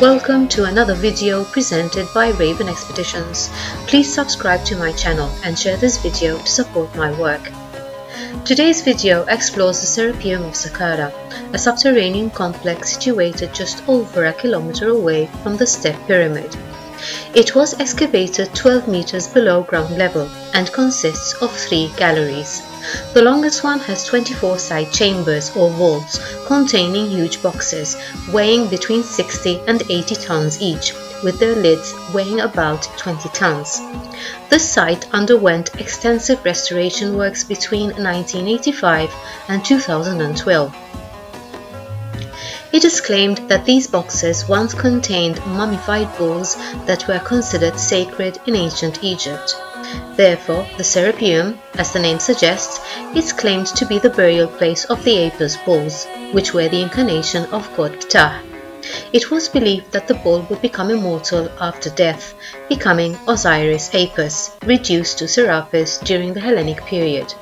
Welcome to another video presented by Raven Expeditions. Please subscribe to my channel and share this video to support my work. Today's video explores the Serapeum of Saqqara, a subterranean complex situated just over a kilometre away from the Step Pyramid. It was excavated 12 meters below ground level and consists of 3 galleries. The longest one has 24 side chambers or vaults containing huge boxes weighing between 60 and 80 tons each, with their lids weighing about 20 tons. This site underwent extensive restoration works between 1985 and 2012. It is claimed that these boxes once contained mummified bulls that were considered sacred in ancient Egypt. Therefore, the Serapeum, as the name suggests, is claimed to be the burial place of the Apis bulls, which were the incarnation of god Ptah. It was believed that the bull would become immortal after death, becoming Osiris Apis, reduced to Serapis during the Hellenic period.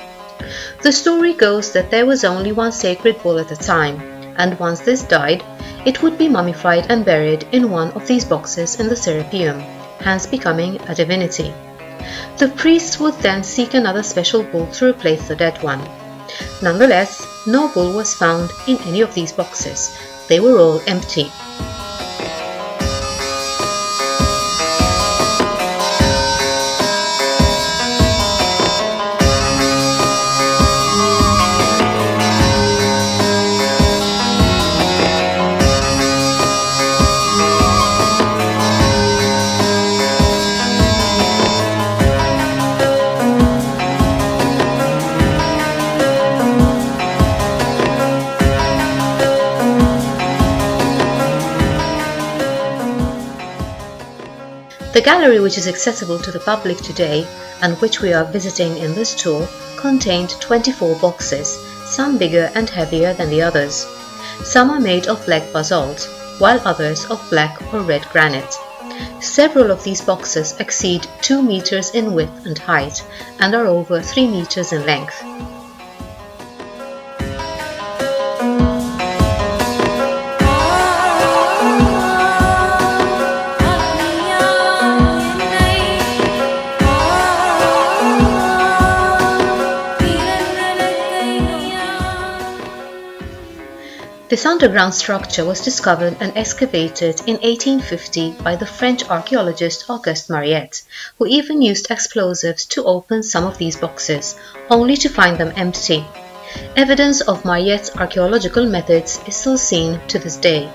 The story goes that there was only one sacred bull at a time, and once this died, it would be mummified and buried in one of these boxes in the Serapeum, hence becoming a divinity. The priests would then seek another special bull to replace the dead one. Nonetheless, no bull was found in any of these boxes. They were all empty. The gallery, which is accessible to the public today and which we are visiting in this tour, contained 24 boxes, some bigger and heavier than the others. Some are made of black basalt, while others of black or red granite. Several of these boxes exceed 2 meters in width and height and are over 3 meters in length. This underground structure was discovered and excavated in 1850 by the French archaeologist Auguste Mariette, who even used explosives to open some of these boxes, only to find them empty. Evidence of Mariette's archaeological methods is still seen to this day.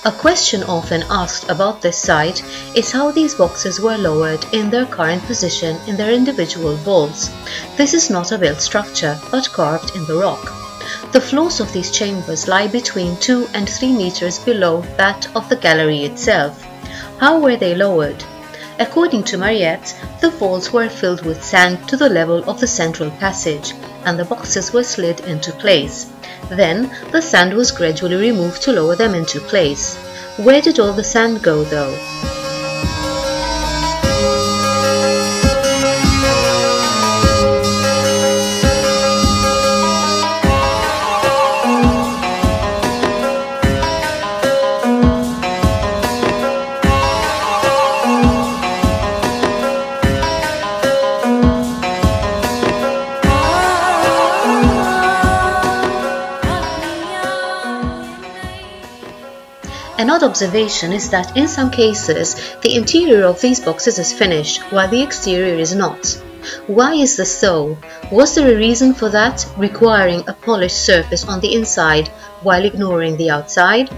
A question often asked about this site is how these boxes were lowered in their current position in their individual vaults. This is not a built structure, but carved in the rock. The floors of these chambers lie between 2 and 3 meters below that of the gallery itself. How were they lowered? According to Mariette, the vaults were filled with sand to the level of the central passage, and the boxes were slid into place. Then, the sand was gradually removed to lower them into place. Where did all the sand go, though? An odd observation is that in some cases the interior of these boxes is finished while the exterior is not. Why is this so? Was there a reason for that, requiring a polished surface on the inside while ignoring the outside?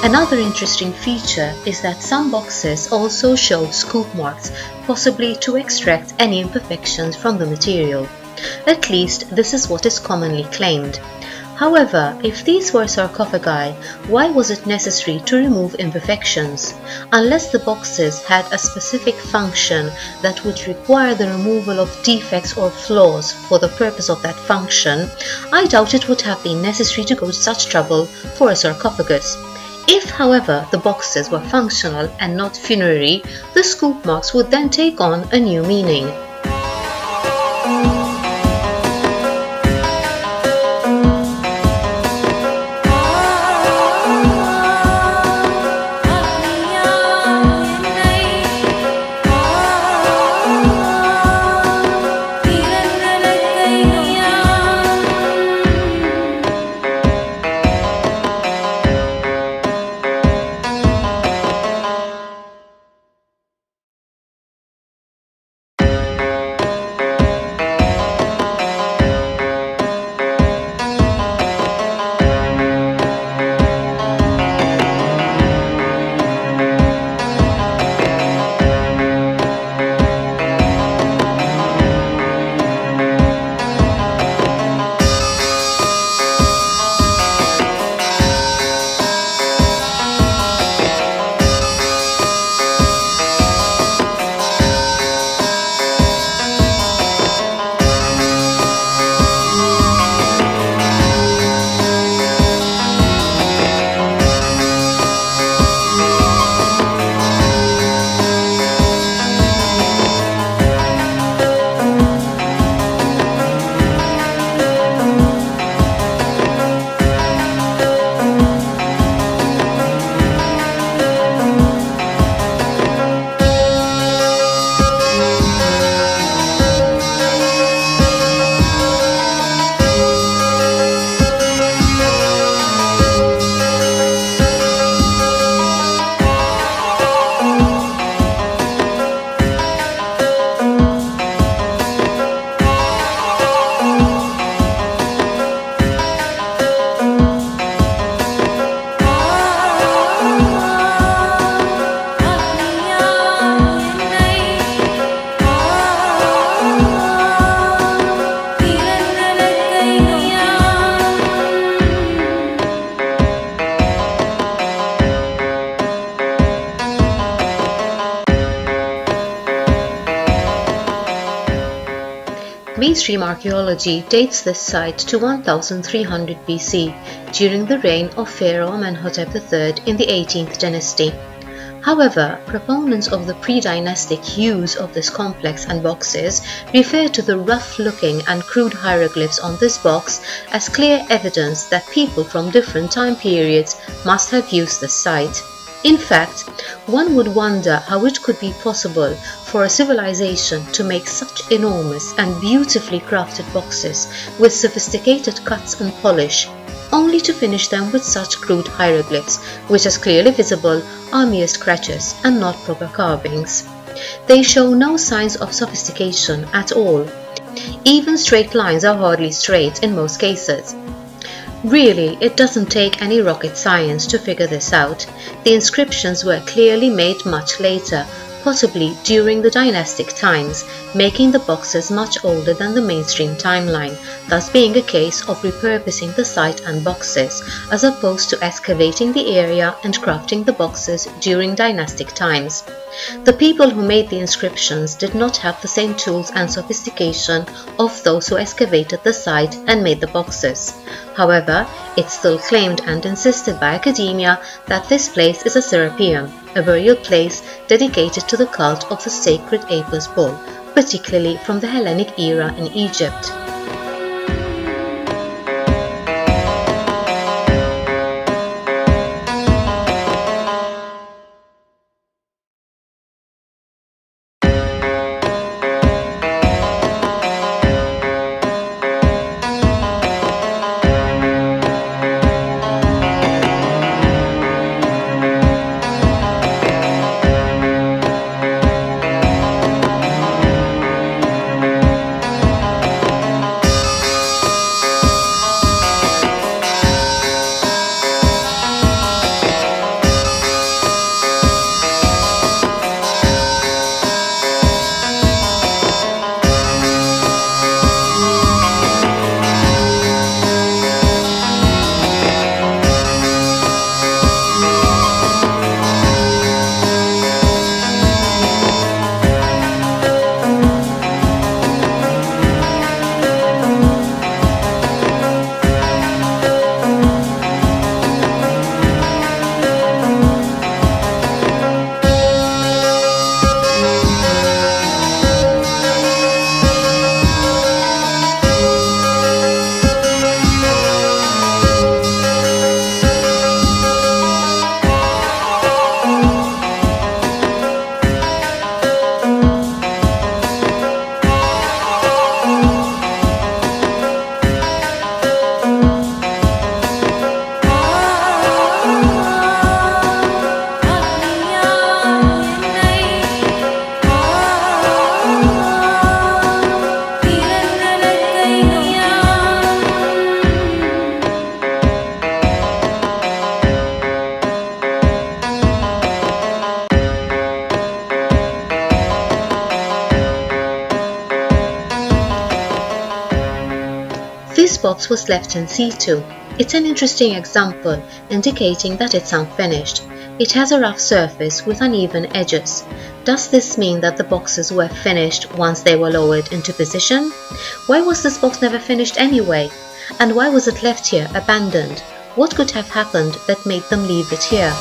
Another interesting feature is that some boxes also show scoop marks, possibly to extract any imperfections from the material. At least this is what is commonly claimed. However, if these were sarcophagi, why was it necessary to remove imperfections? Unless the boxes had a specific function that would require the removal of defects or flaws for the purpose of that function, I doubt it would have been necessary to go to such trouble for a sarcophagus. If, however, the boxes were functional and not funerary, the scoop marks would then take on a new meaning. Mainstream archaeology dates this site to 1300 BC, during the reign of Pharaoh Amenhotep III in the 18th dynasty. However, proponents of the pre-dynastic use of this complex and boxes refer to the rough-looking and crude hieroglyphs on this box as clear evidence that people from different time periods must have used this site. In fact, one would wonder how it could be possible for a civilization to make such enormous and beautifully crafted boxes with sophisticated cuts and polish, only to finish them with such crude hieroglyphs, which, as clearly visible, are mere scratches and not proper carvings. They show no signs of sophistication at all. Even straight lines are hardly straight in most cases. Really, it doesn't take any rocket science to figure this out. The inscriptions were clearly made much later, possibly during the dynastic times, making the boxes much older than the mainstream timeline, thus being a case of repurposing the site and boxes, as opposed to excavating the area and crafting the boxes during dynastic times. The people who made the inscriptions did not have the same tools and sophistication of those who excavated the site and made the boxes. However, it's still claimed and insisted by academia that this place is a Serapeum, a burial place dedicated to the cult of the sacred Apis bull, particularly from the Hellenic era in Egypt. this box was left in situ. It's an interesting example, indicating that it's unfinished. It has a rough surface with uneven edges. Does this mean that the boxes were finished once they were lowered into position? Why was this box never finished anyway? And why was it left here abandoned? What could have happened that made them leave it here?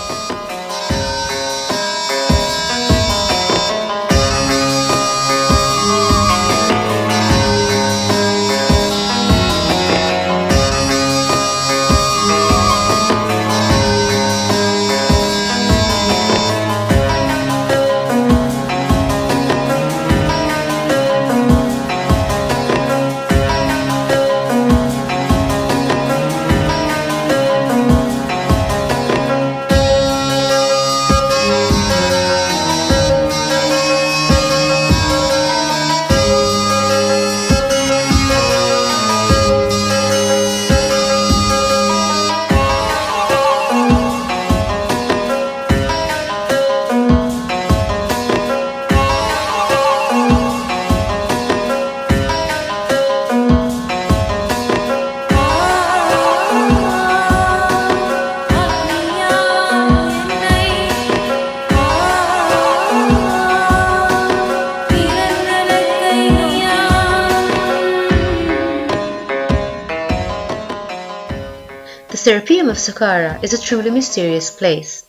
The Serapeum of Saqqara is a truly mysterious place.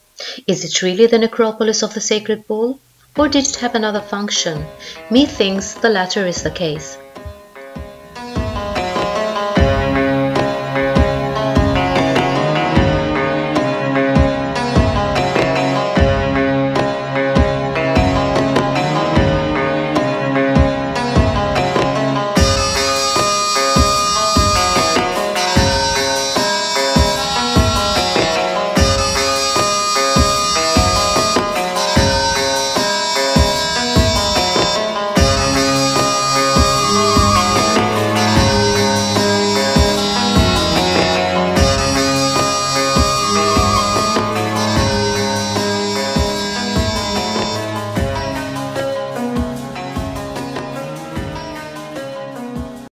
Is it really the necropolis of the sacred bull? Or did it have another function? Methinks the latter is the case.